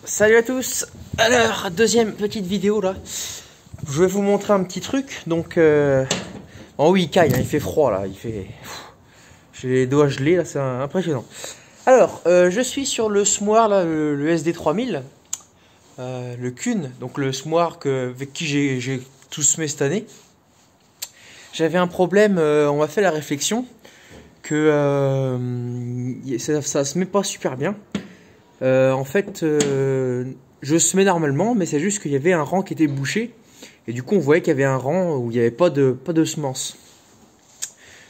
Salut à tous. Alors, deuxième petite vidéo là. Je vais vous montrer un petit truc. Donc, oh oui, il caille, hein, il fait froid là. J'ai les doigts gelés là, c'est impressionnant. Alors, je suis sur le Smoir là, le SD3000, le Kun, donc le Smoir avec qui j'ai tout semé cette année. J'avais un problème. On m'a fait la réflexion que ça se met pas super bien. En fait, je semais normalement, mais c'est juste qu'il y avait un rang qui était bouché. Et du coup, on voyait qu'il y avait un rang où il n'y avait pas de semences.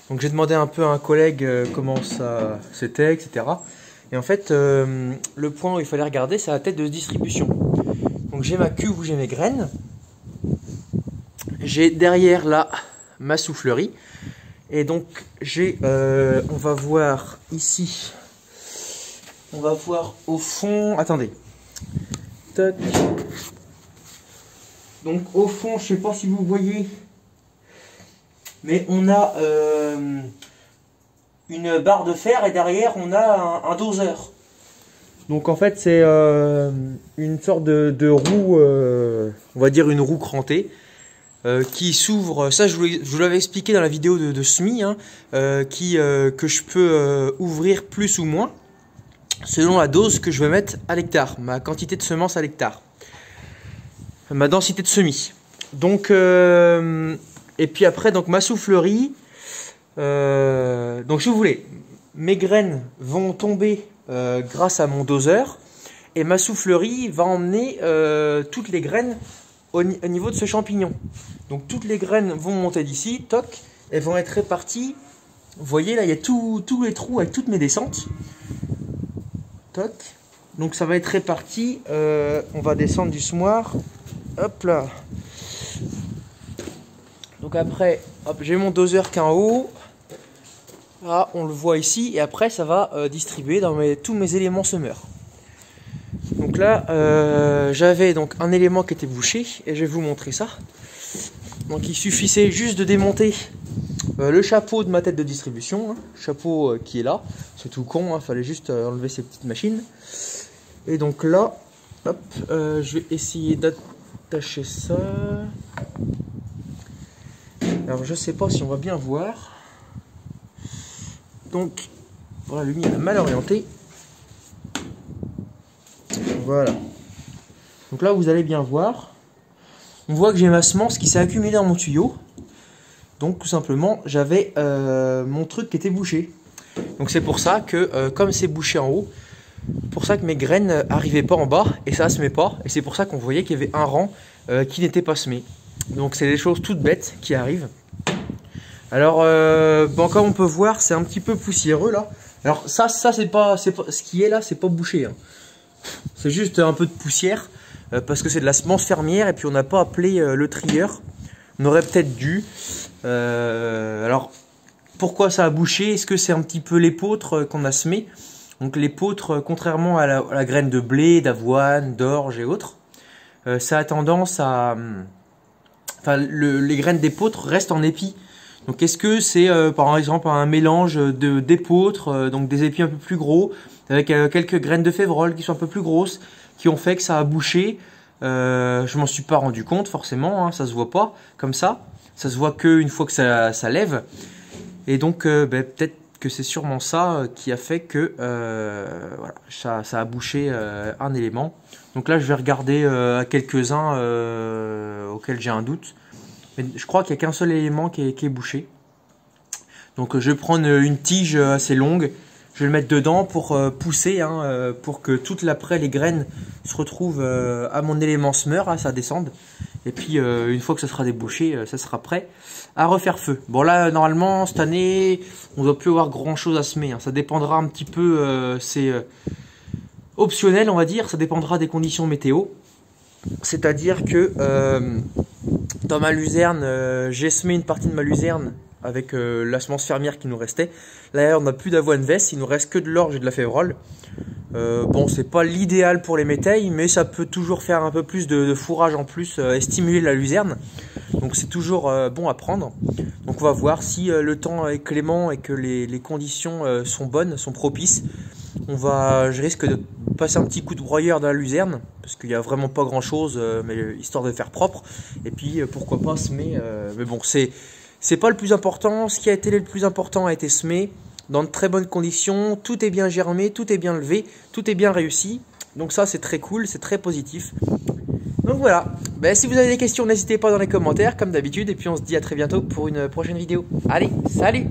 Donc j'ai demandé un peu à un collègue comment ça c'était, etc. Et en fait, le point où il fallait regarder, c'est la tête de distribution. Donc j'ai ma cuve où j'ai mes graines. J'ai derrière là ma soufflerie. Et donc j'ai, on va voir ici. On va voir au fond. Attendez. Tac. Donc au fond, je sais pas si vous voyez, mais on a une barre de fer et derrière on a un doseur. Donc en fait c'est une sorte de roue, on va dire une roue crantée, qui s'ouvre. Ça je vous l'avais expliqué dans la vidéo de semis, hein, que je peux ouvrir plus ou moins selon la dose que je vais mettre à l'hectare, ma quantité de semences à l'hectare, ma densité de semis. Donc et puis après donc ma soufflerie, donc si vous voulez, mes graines vont tomber grâce à mon doseur et ma soufflerie va emmener toutes les graines au niveau de ce champignon. Donc toutes les graines vont monter d'ici, toc, elles vont être réparties. Vous voyez là, il y a tous les trous avec toutes mes descentes. Toc. Donc ça va être réparti. On va descendre du semoir. Hop là. Donc après, hop, j'ai mon doseur qui est en haut. Là, on le voit ici. Et après, ça va distribuer dans tous mes éléments semeurs. Donc là, j'avais donc un élément qui était bouché. Et je vais vous montrer ça. Donc il suffisait juste de démonter le chapeau de ma tête de distribution, hein, chapeau qui est là, c'est tout con, hein, fallait juste enlever ces petites machines. Et donc là, hop, je vais essayer d'attacher ça. Alors je sais pas si on va bien voir. Donc voilà, la lumière est mal orientée. Voilà. Donc là vous allez bien voir. On voit que j'ai ma semence qui s'est accumulée dans mon tuyau. Donc tout simplement, j'avais mon truc qui était bouché. Donc c'est pour ça que, comme c'est bouché en haut, pour ça que mes graines n'arrivaient pas en bas et ça ne se met pas. Et c'est pour ça qu'on voyait qu'il y avait un rang qui n'était pas semé. Donc c'est des choses toutes bêtes qui arrivent. Alors, bon, comme on peut voir, c'est un petit peu poussiéreux là. Alors ça c'est pas ce qui est là, c'est pas bouché, hein. C'est juste un peu de poussière parce que c'est de la semence fermière et puis on n'a pas appelé le trieur. On aurait peut-être dû. Alors, pourquoi ça a bouché? Est-ce que c'est un petit peu l'épeautre qu'on a semé? Donc l'épeautre, contrairement à la graine de blé, d'avoine, d'orge et autres, ça a tendance à... Enfin, les graines d'épeautre restent en épis. Donc est-ce que c'est par exemple un mélange d'épeautre, donc des épis un peu plus gros, avec quelques graines de févrole qui sont un peu plus grosses, qui ont fait que ça a bouché? Je m'en suis pas rendu compte forcément, hein, ça se voit pas comme ça. Ça se voit qu'une fois que ça lève. Et donc, peut-être que c'est sûrement ça qui a fait que voilà, ça a bouché un élément. Donc là, je vais regarder à quelques-uns auxquels j'ai un doute. Mais je crois qu'il n'y a qu'un seul élément qui est bouché. Donc je vais prendre une tige assez longue. Je vais le mettre dedans pour pousser, hein, pour que toute l'après, les graines se retrouvent à mon élément semeur, hein, ça descende. Et puis une fois que ça sera débouché, ça sera prêt à refaire feu. Bon là, normalement, cette année, on ne doit plus avoir grand chose à semer, hein. Ça dépendra un petit peu, c'est optionnel on va dire, ça dépendra des conditions météo. C'est-à-dire que dans ma luzerne, j'ai semé une partie de ma luzerne avec la semence fermière qui nous restait. Là, on n'a plus d'avoine veste, il nous reste que de l'orge et de la févrole. Bon, c'est pas l'idéal pour les métailles, mais ça peut toujours faire un peu plus de fourrage en plus et stimuler la luzerne. Donc c'est toujours bon à prendre. Donc on va voir si le temps est clément et que les conditions sont bonnes, sont propices. Je risque passer un petit coup de broyeur dans la luzerne, parce qu'il n'y a vraiment pas grand chose, mais histoire de faire propre. Et puis pourquoi pas semer, mais bon, c'est pas le plus important. Ce qui a été le plus important a été semé dans de très bonnes conditions. Tout est bien germé, tout est bien levé, tout est bien réussi. Donc ça, c'est très cool, c'est très positif. Donc voilà, ben, si vous avez des questions, n'hésitez pas dans les commentaires, comme d'habitude. Et puis on se dit à très bientôt pour une prochaine vidéo. Allez, salut!